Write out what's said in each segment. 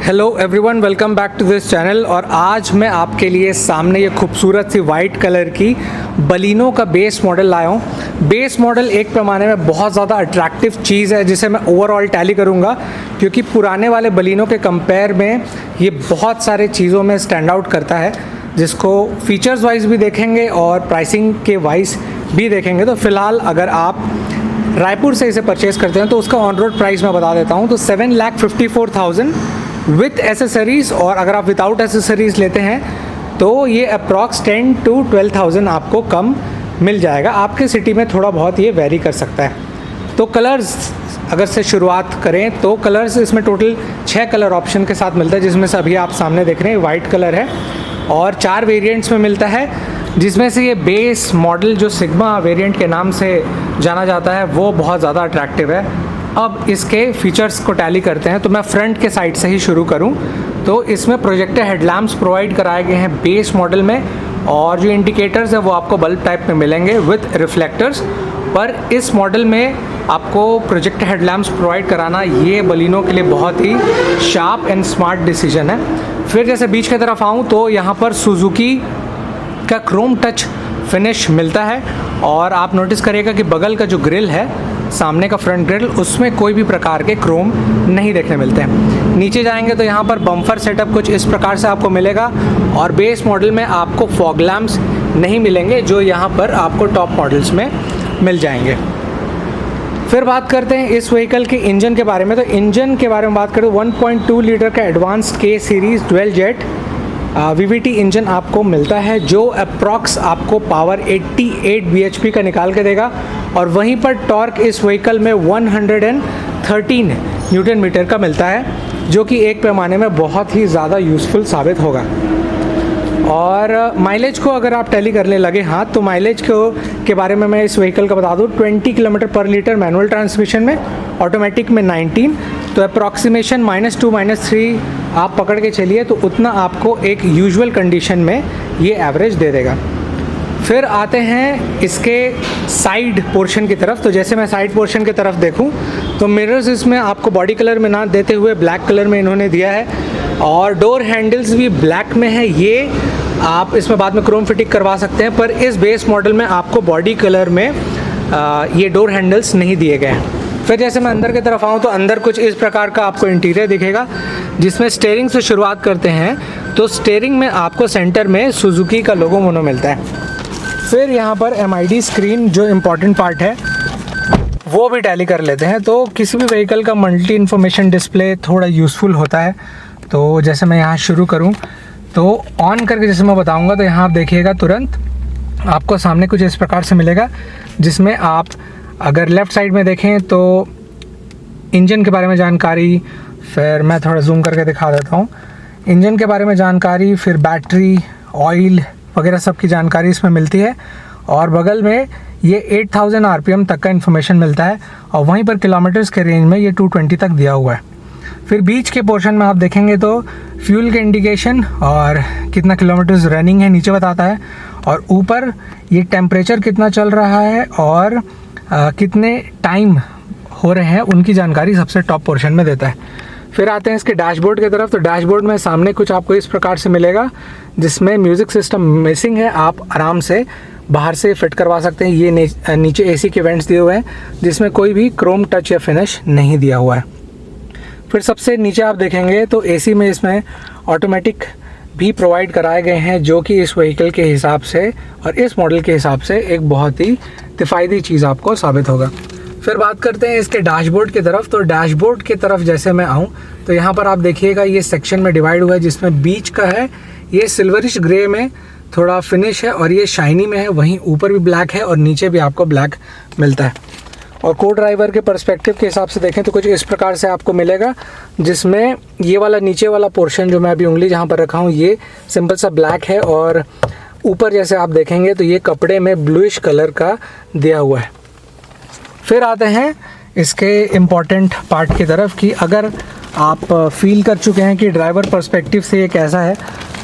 Hello everyone, welcome back to this channel. और आज मैं आपके लिए सामने ये खूबसूरत सी वाइट कलर की बलिनो का बेस मॉडल लाया हूँ। बेस मॉडल एक पैमाने में बहुत ज़्यादा अट्रैक्टिव चीज़ है जिसे मैं ओवरऑल टैली करूँगा, क्योंकि पुराने वाले बलिनो के कंपेयर में ये बहुत सारे चीज़ों में स्टैंड आउट करता है, जिसको फीचर्स वाइज भी देखेंगे और प्राइसिंग के वाइज भी देखेंगे। तो फ़िलहाल अगर आप रायपुर से इसे परचेज़ करते हैं तो उसका ऑन रोड प्राइस मैं बता देता हूँ। तो 7,54,000 विथ एसेसरीज़, और अगर आप विदाउट एसेसरीज़ लेते हैं तो ये अप्रॉक्स 10 to 12,000 आपको कम मिल जाएगा। आपके सिटी में थोड़ा बहुत ये वेरी कर सकता है। तो कलर्स अगर से शुरुआत करें तो कलर्स इसमें टोटल 6 कलर ऑप्शन के साथ मिलता है, जिसमें से अभी आप सामने देख रहे हैं वाइट कलर है और 4 वेरिएंट्स में मिलता है, जिसमें से ये बेस मॉडल जो सिग्मा वेरिएंट के नाम से जाना जाता है वो बहुत ज़्यादा अट्रैक्टिव है। अब इसके फीचर्स को टैली करते हैं, तो मैं फ्रंट के साइड से ही शुरू करूं। तो इसमें प्रोजेक्टर हेडलैम्प्स प्रोवाइड कराए गए हैं बेस मॉडल में, और जो इंडिकेटर्स है वो आपको बल्ब टाइप में मिलेंगे विथ रिफ्लेक्टर्स। पर इस मॉडल में आपको प्रोजेक्टर हेडलैम्प्स प्रोवाइड कराना ये बलिनो के लिए बहुत ही शार्प एंड स्मार्ट डिसीजन है। फिर जैसे बीच की तरफ आऊँ तो यहाँ पर सुजुकी का क्रोम टच फिनिश मिलता है, और आप नोटिस करिएगा कि बगल का जो ग्रिल है, सामने का फ्रंट ग्रिल, उसमें कोई भी प्रकार के क्रोम नहीं देखने मिलते हैं। नीचे जाएंगे तो यहाँ पर बम्पर सेटअप कुछ इस प्रकार से आपको मिलेगा, और बेस मॉडल में आपको फॉग लैम्प्स नहीं मिलेंगे जो यहाँ पर आपको टॉप मॉडल्स में मिल जाएंगे। फिर बात करते हैं इस व्हीकल के इंजन के बारे में। तो इंजन के बारे में बात करें, 1.2 लीटर का एडवांस के series dual jet VVT engine आपको मिलता है, जो अप्रॉक्स आपको पावर 88 bhp का निकाल के देगा, और वहीं पर टॉर्क इस व्हीकल में 113 न्यूटन मीटर का मिलता है, जो कि एक पैमाने में बहुत ही ज़्यादा यूज़फुल साबित होगा। और माइलेज को अगर आप टैली करने लगे हाथ, तो माइलेज के बारे में मैं इस व्हीकल का बता दूँ, 20 किलोमीटर पर लीटर मैनुअल ट्रांसमिशन में, ऑटोमेटिक में 19, तो अप्रॉक्सीमेशन -2 -3 आप पकड़ के चलिए, तो उतना आपको एक यूजुअल कंडीशन में ये एवरेज दे देगा। फिर आते हैं इसके साइड पोर्शन की तरफ। तो जैसे मैं साइड पोर्शन की तरफ देखूं तो मिरर्स इसमें आपको बॉडी कलर में ना देते हुए ब्लैक कलर में इन्होंने दिया है, और डोर हैंडल्स भी ब्लैक में है। ये आप इसमें बाद में क्रोम फिटिंग करवा सकते हैं, पर इस बेस मॉडल में आपको बॉडी कलर में ये डोर हैंडल्स नहीं दिए गए हैं। फिर जैसे मैं अंदर की तरफ आऊँ तो अंदर कुछ इस प्रकार का आपको इंटीरियर दिखेगा, जिसमें स्टीयरिंग से शुरुआत करते हैं तो स्टीयरिंग में आपको सेंटर में सुजुकी का लोगो मोनो मिलता है। फिर यहाँ पर MID स्क्रीन जो इम्पॉर्टेंट पार्ट है वो भी टैली कर लेते हैं। तो किसी भी व्हीकल का मल्टी इन्फॉर्मेशन डिस्प्ले थोड़ा यूज़फुल होता है। तो जैसे मैं यहाँ शुरू करूँ तो ऑन करके जैसे मैं बताऊँगा, तो यहाँ आप देखिएगा तुरंत आपको सामने कुछ इस प्रकार से मिलेगा, जिसमें आप अगर लेफ़्ट साइड में देखें तो इंजन के बारे में जानकारी, फिर मैं थोड़ा जूम करके दिखा देता हूँ, इंजन के बारे में जानकारी, फिर बैटरी, ऑयल वगैरह सब की जानकारी इसमें मिलती है। और बगल में ये 8000 RPM तक का इन्फॉर्मेशन मिलता है, और वहीं पर किलोमीटर्स के रेंज में ये 220 तक दिया हुआ है। फिर बीच के पोर्शन में आप देखेंगे तो फ्यूल के इंडिकेशन और कितना किलोमीटर्स रनिंग है नीचे बताता है, और ऊपर ये टेम्परेचर कितना चल रहा है और कितने टाइम हो रहे हैं उनकी जानकारी सबसे टॉप पोर्शन में देता है। फिर आते हैं इसके डैशबोर्ड की तरफ। तो डैशबोर्ड में सामने कुछ आपको इस प्रकार से मिलेगा, जिसमें म्यूज़िक सिस्टम मिसिंग है, आप आराम से बाहर से फिट करवा सकते हैं। ये नीचे AC के वेंट्स दिए हुए हैं, जिसमें कोई भी क्रोम टच या फिनिश नहीं दिया हुआ है। फिर सबसे नीचे आप देखेंगे तो AC में इसमें ऑटोमेटिक भी प्रोवाइड कराए गए हैं, जो कि इस व्हीकल के हिसाब से और इस मॉडल के हिसाब से एक बहुत ही किफ़ायती चीज़ आपको साबित होगा। फिर बात करते हैं इसके डैशबोर्ड की तरफ। तो डैशबोर्ड की तरफ जैसे मैं आऊँ तो यहाँ पर आप देखिएगा ये सेक्शन में डिवाइड हुआ है, जिसमें बीच का है ये सिल्वरिश ग्रे में थोड़ा फिनिश है, और ये शाइनी में है, वहीं ऊपर भी ब्लैक है और नीचे भी आपको ब्लैक मिलता है। और को ड्राइवर के पर्सपेक्टिव के हिसाब से देखें तो कुछ इस प्रकार से आपको मिलेगा, जिसमें ये वाला नीचे वाला पोर्शन जो मैं अभी उंगली जहाँ पर रखा हूँ ये सिंपल सा ब्लैक है, और ऊपर जैसे आप देखेंगे तो ये कपड़े में ब्लूइश कलर का दिया हुआ है। फिर आते हैं इसके इम्पॉर्टेंट पार्ट की तरफ कि अगर आप फील कर चुके हैं कि ड्राइवर पर्सपेक्टिव से ये कैसा है,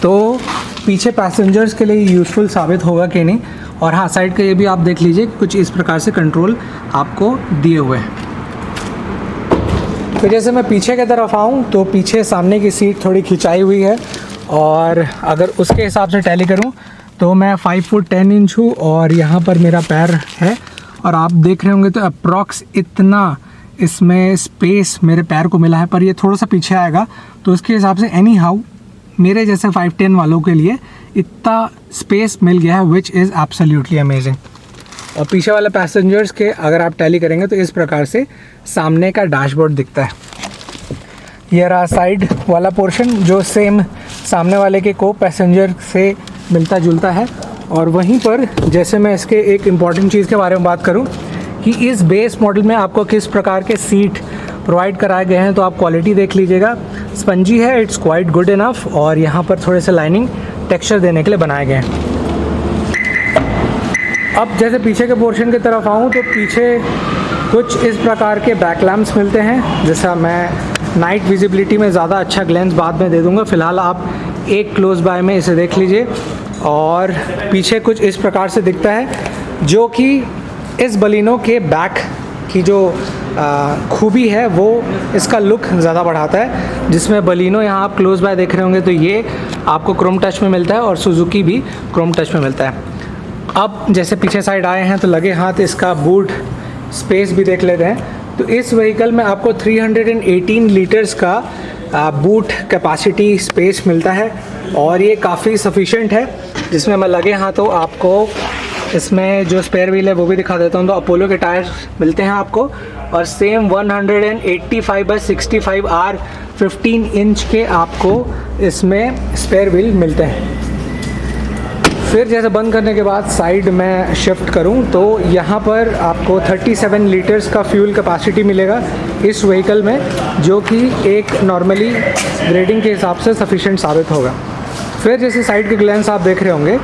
तो पीछे पैसेंजर्स के लिए यूज़फुल साबित होगा कि नहीं। और हाँ, साइड का ये भी आप देख लीजिए, कुछ इस प्रकार से कंट्रोल आपको दिए हुए हैं। फिर जैसे मैं पीछे की तरफ आऊँ तो पीछे सामने की सीट थोड़ी खिंचाई हुई है, और अगर उसके हिसाब से टैली करूँ तो मैं 5 फुट 10 इंच हूँ और यहाँ पर मेरा पैर है, और आप देख रहे होंगे तो अप्रॉक्स इतना इसमें स्पेस मेरे पैर को मिला है। पर ये थोड़ा सा पीछे आएगा तो उसके हिसाब से एनी हाउ मेरे जैसे 5'10" वालों के लिए इतना स्पेस मिल गया है, विच इज़ एब्सोल्युटली अमेजिंग। और पीछे वाले पैसेंजर्स के अगर आप टैली करेंगे तो इस प्रकार से सामने का डैशबोर्ड दिखता है। ये रहा साइड वाला पोर्शन जो सेम सामने वाले के को पैसेंजर से मिलता जुलता है। और वहीं पर जैसे मैं इसके एक इम्पॉर्टेंट चीज़ के बारे में बात करूं कि इस बेस मॉडल में आपको किस प्रकार के सीट प्रोवाइड कराए गए हैं, तो आप क्वालिटी देख लीजिएगा। स्पंजी है, इट्स क्वाइट गुड इनफ, और यहाँ पर थोड़े से लाइनिंग टेक्सचर देने के लिए बनाए गए हैं। अब जैसे पीछे के पोर्शन की तरफ आऊँ तो पीछे कुछ इस प्रकार के बैक लैम्प्स मिलते हैं, जैसा मैं नाइट विजिबिलिटी में ज़्यादा अच्छा ग्लेंस बाद में दे दूँगा। फ़िलहाल आप एक क्लोज बाय में इसे देख लीजिए। और पीछे कुछ इस प्रकार से दिखता है, जो कि इस बलिनो के बैक की जो खूबी है वो इसका लुक ज़्यादा बढ़ाता है। जिसमें बलिनो यहाँ आप क्लोज बाय देख रहे होंगे तो ये आपको क्रोम टच में मिलता है और सुजुकी भी क्रोम टच में मिलता है। अब जैसे पीछे साइड आए हैं तो लगे हाथ इसका बूट स्पेस भी देख लेते हैं। तो इस व्हीकल में आपको 318 लीटर्स का बूट कैपेसिटी स्पेस मिलता है, और ये काफ़ी सफिशेंट है। जिसमें मैं लगे हाथों आपको इसमें जो स्पेयर व्हील है वो भी दिखा देता हूँ। तो अपोलो के टायर मिलते हैं आपको, और सेम 185/65 R 15 इंच के आपको इसमें स्पेयर व्हील मिलते हैं। फिर जैसे बंद करने के बाद साइड में शिफ्ट करूं तो यहाँ पर आपको 37 लीटर्स का फ्यूल कैपेसिटी मिलेगा इस व्हीकल में, जो कि एक नॉर्मली ग्रेडिंग के हिसाब से सफिशिएंट साबित होगा। फिर जैसे साइड के ग्लेंस आप देख रहे होंगे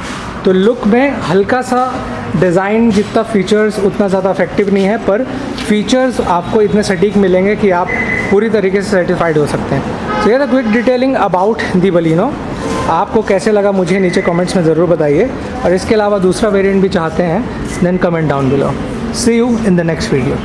तो लुक में हल्का सा डिज़ाइन जितना फीचर्स उतना ज़्यादा इफेक्टिव नहीं है, पर फीचर्स आपको इतने सटीक मिलेंगे कि आप पूरी तरीके से सेटिस्फाइड हो सकते हैं। सो ये the quick detailing about the Baleno. आपको कैसे लगा मुझे नीचे कमेंट्स में ज़रूर बताइए, और इसके अलावा दूसरा वेरिएंट भी चाहते हैं then comment down below. See you in the next video.